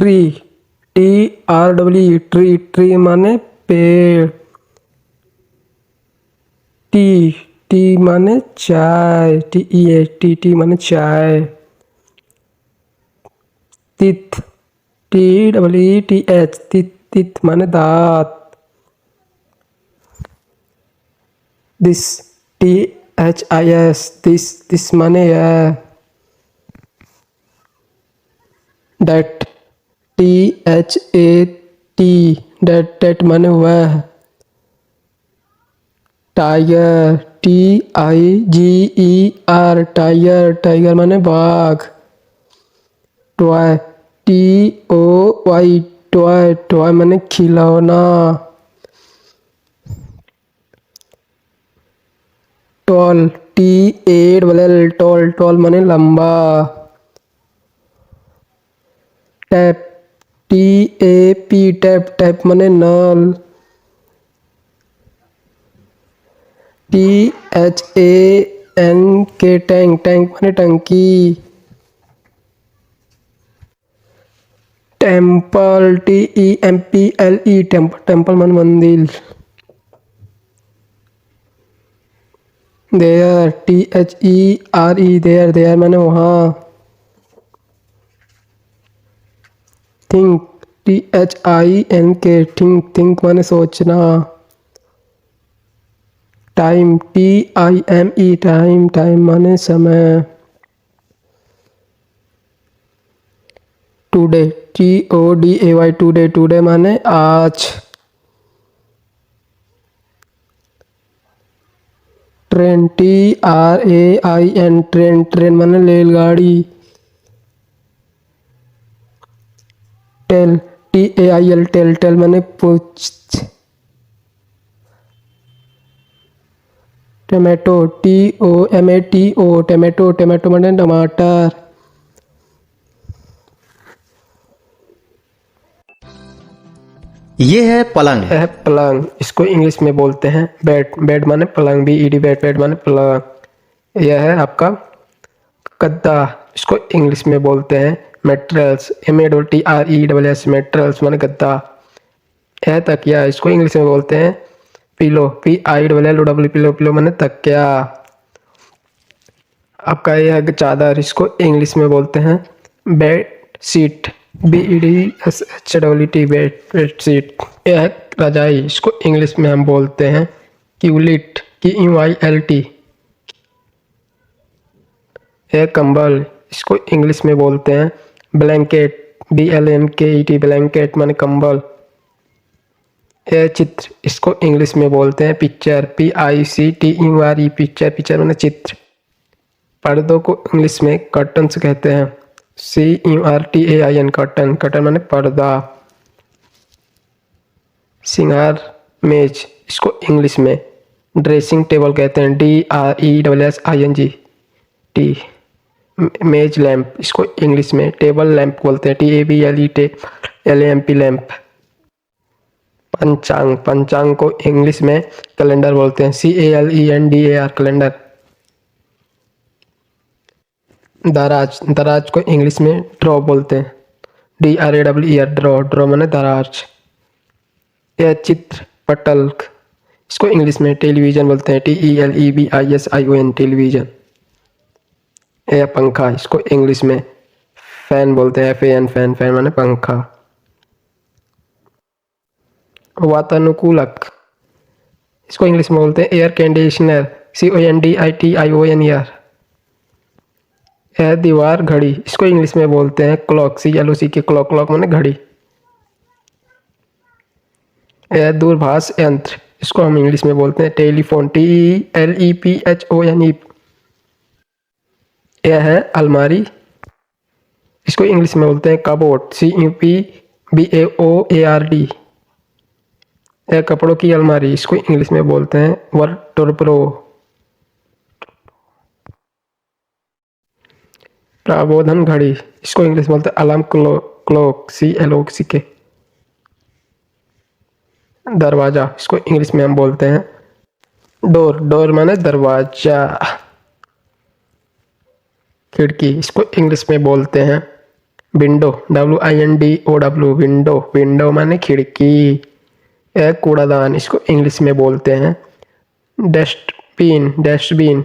Tree, TREE, tree, tree माने पेड़। T माने चाय, टी माने चाय। तिथ, TEETH, तिथ माने दांत। दिस, THIS, दिस माने यह। डेट, THAT, डेट माने वह। टाइगर, TIGER, टाइगर, टाइगर माने बाघ। टॉय, TOY, टॉय, टॉय माने खिलौना। टॉल, TALL, टॉल, टॉल माने लंबा। टैप, TAP, टैप, टैप माने नल। THANK, टैंक, टैंक माने टंकी। टेम्पल, TEMPLE, टेम्पल, टेम्पल माने मंदिर। देयर, THERE, देयर, देयर माने वहाँ। थिंक, THINK, थिंक, थिंक माने सोचना। टाइम, TIME, टाइम, टाइम माने समय। टुडे, TODAY, टुडे, टुडे माने आज। ट्रेन, TRAIN, ट्रेन, ट्रेन माने रेलगाड़ी। टेल, TAIL, टेल, टेल माने पूछ। टमाटो, TOMATO, टमाटो, टमाटो माने टमाटर। ये है पलंग। यह पलंग, इसको इंग्लिश में बोलते हैं बेड। बेड माने पलंग, BED, बेड, बेड माने पलंग। यह है आपका गद्दा, इसको इंग्लिश में बोलते हैं मैट्रेस, MATRESS, मैट्रेस माने गद्दा। यह तकिया, इसको इंग्लिश में बोलते हैं पिलो, PILLOW, पिलो, पिलो माने तकिया। आपका यह चादर, इसको इंग्लिश में बोलते हैं bed sheet, BEDSHWT, bed, bed sheet. यह रजाई, इसको इंग्लिश में हम बोलते हैं क्यूलिट, KUILT। यह कंबल, इसको इंग्लिश में बोलते हैं ब्लैंकेट, BLANKET, ब्लैंकेट माने कंबल। यह चित्र, इसको इंग्लिश में बोलते हैं पिक्चर, PICTURE, पिक्चर, पिक्चर माने चित्र। पर्दों को इंग्लिश में कर्टन्स कहते हैं, CURTAIN, कर्टन, कर्टन माने पर्दा। सिंगार मेज, इसको इंग्लिश में ड्रेसिंग टेबल कहते हैं, DRESSING, मेज लैंप, इसको इंग्लिश में टेबल लैंप बोलते हैं, TABLE, LAMP, लैंप। पंचांग, पंचांग को इंग्लिश में कैलेंडर बोलते हैं, CALENDAR, कैलेंडर। दराज, दराज को इंग्लिश में ड्रॉ बोलते हैं, DRAWER, ड्रॉ, ड्रॉ माने दराज। यह चित्र पटल, इसको इंग्लिश में टेलीविजन बोलते हैं, TELEVISION, टेलीविजन। यह पंखा, इसको इंग्लिश में फैन बोलते हैं, FAN, फैन, फैन माने पंखा। वातानुकूलक, इसको इंग्लिश में बोलते हैं एयर कंडीशनर, CONDITIONER। यह दीवार घड़ी, इसको इंग्लिश में बोलते हैं क्लॉक, CLOCK, क्लॉक, क्लॉक माने घड़ी। यह दूरभाष यंत्र, इसको हम इंग्लिश में बोलते हैं टेलीफोन, TELEPHONE। यह है अलमारी, इसको इंग्लिश में बोलते हैं कबोर्ड, CUPBAOARD। यह कपड़ों की अलमारी, इसको इंग्लिश में बोलते हैं वार्डरोब। प्रबोधन घड़ी, इसको इंग्लिश में बोलते हैं अलार्म क्लॉक, CLOCK। दरवाजा, इसको इंग्लिश में हम बोलते हैं डोर, डोर माने दरवाजा। खिड़की, इसको इंग्लिश में बोलते हैं विंडो, WINDOW, विंडो, विंडो माने खिड़की। यह कूड़ादान, इसको इंग्लिश में बोलते हैं डस्टबिन, डस्टबिन।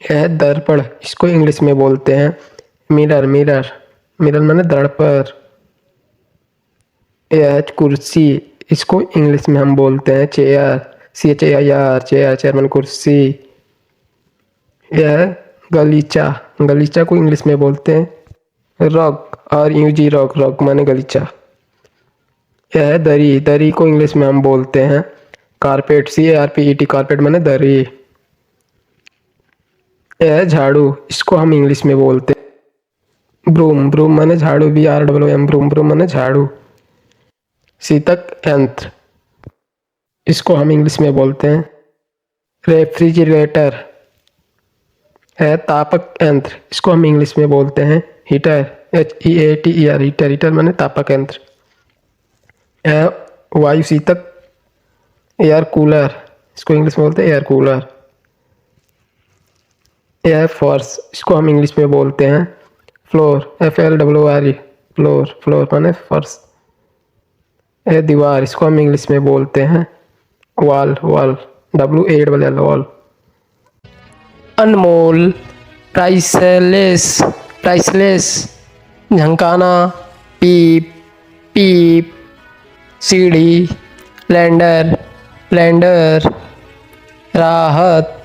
यह दर्पण, इसको इंग्लिश में बोलते हैं मिरर, मिरर, मिरर माने दर्पण। यह कुर्सी, इसको इंग्लिश में हम बोलते हैं चेयर, CHAIR, चेयर, चेयर माने कुर्सी। यह गलीचा, गलीचा को इंग्लिश में बोलते हैं रग, RUG, रग, रग माने गलीचा। यह दरी, दरी को इंग्लिश में हम बोलते हैं कारपेट, CARPET, कारपेट माने दरी। यह झाड़ू, इसको हम इंग्लिश में बोलते हैं ब्रूम, ब्रूम माने झाड़ू, BROOM, ब्रूम, ब्रूम माने झाड़ू। शीतक यंत्र, इसको हम इंग्लिश में बोलते हैं रेफ्रिजरेटर। है तापक यंत्र, इसको हम इंग्लिश में बोलते हैं हीटर, HEATER, हीटर, हीटर माने तापक यंत्र। है वायु शीतक एयर कूलर, इसको इंग्लिश में बोलते हैं एयर कूलर। यह फर्श, इसको हम इंग्लिश में बोलते हैं फ्लोर, FLOOR, फ्लोर, फ्लोर माने फर्श। यह दीवार, इसको हम इंग्लिश में बोलते हैं वॉल, वॉल, WALL, वॉल। अनमोल, प्राइसलेस, प्राइसलेस। झंकाना, पीप, पीप। सीढ़ी, लैंडर, लैंडर। राहत,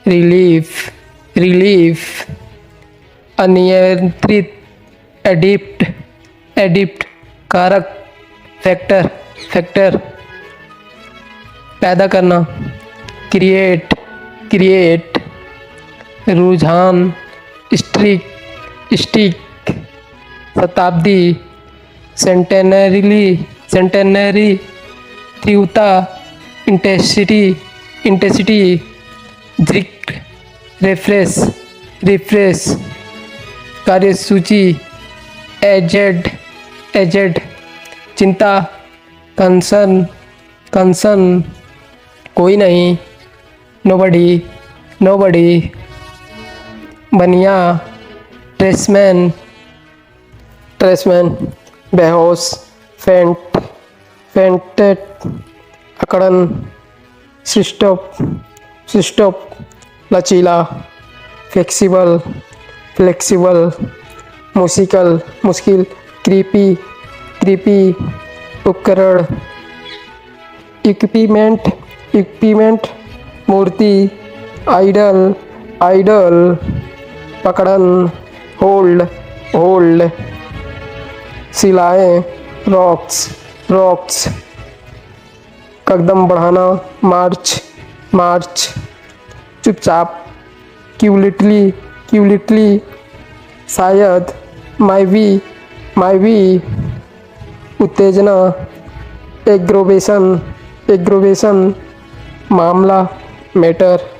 रिलीफ, रिलीफ। अनियंत्रित, एडिप्ट, एडिप्ट। कारक, फैक्टर, फैक्टर। पैदा करना, क्रिएट, क्रिएट। रुझान, स्ट्रिक, स्टिक। शताब्दी, सेंटेनरी, सेंटेनरी। तीव्रता, इंटेंसिटी, इंटेंसिटी। दृक्, रिफ्रेश, रिफ्रेश। कार्यसूची, एजेड, एजेड। चिंता, कंसर्न, कंसर्न। कोई नहीं, नोबडी, नोबडी। बनिया, ट्रेसमैन, ट्रेसमैन। बेहोश, फेंट, फेंटेड। अकड़न, सिस्टोप, सिस्टोप। लचीला, फ्लेक्सिबल, फ्लेक्सिबल। मुश्किल, मुश्किल। Creepy, creepy. उपकरण, इक्विपमेंट, इक्विपमेंट। मूर्ति, आइडल, आइडल। पकड़न, होल्ड, होल्ड। सिलाएं, रॉक्स, रॉक्स। कदम बढ़ाना, मार्च, मार्च। चुपचाप, क्यूलिटली, क्यूलिटली। शायद, माइवी, माइवी। उत्तेजना, एग्रोवेशन, एग्रोवेशन। मामला, मैटर,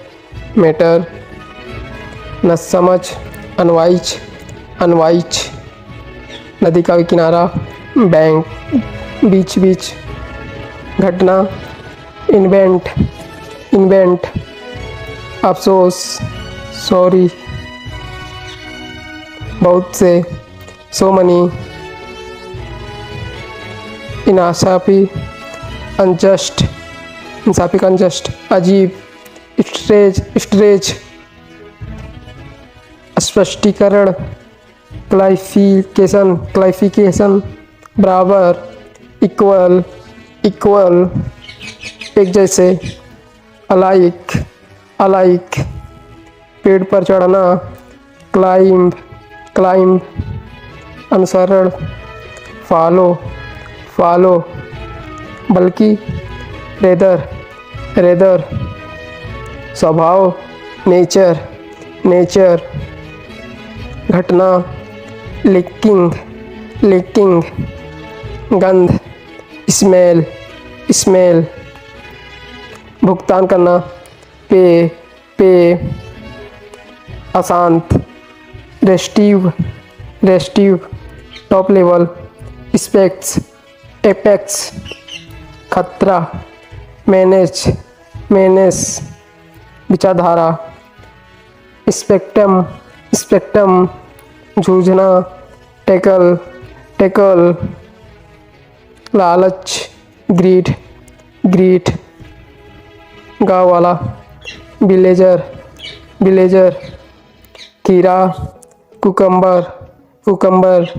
मैटर। न समझ, अनवाइच, अनवाइच। नदी का किनारा, बैंक, बीच, बीच। घटना, इन्वेंट, इन्वेंट। अफसोस, सॉरी। बहुत से, सो मनी। इनासाफी, अनजस्ट, इंसाफी का अनजस्ट। अजीब, स्ट्रेज, स्ट्रेज। स्पष्टीकरण, क्लारिफिकेशन, क्लारिफिकेशन। बराबर, इक्वल, इक्वल। एक जैसे, अलाइक, अलाइक। पेड़ पर चढ़ना, क्लाइंब, क्लाइंब। अनुसरण, फॉलो, फॉलो। बल्कि, रेदर, रेदर। स्वभाव, नेचर, नेचर। घटना, लीकिंग, लीकिंग। गंध, स्मेल, स्मेल। भुगतान करना, पे, पे। अशांत, restive, restive. Top level, specs, apex. खतरा, मैनेज, मैनेज। विचारधारा, स्पेक्ट्रम, स्पेक्ट्रम। जूझना, टैकल, टैकल, लालच, ग्रीड, ग्रीट, गाँव वाला, विलेजर, विलेजर, खीरा, कुकम्बर, कुकम्बर,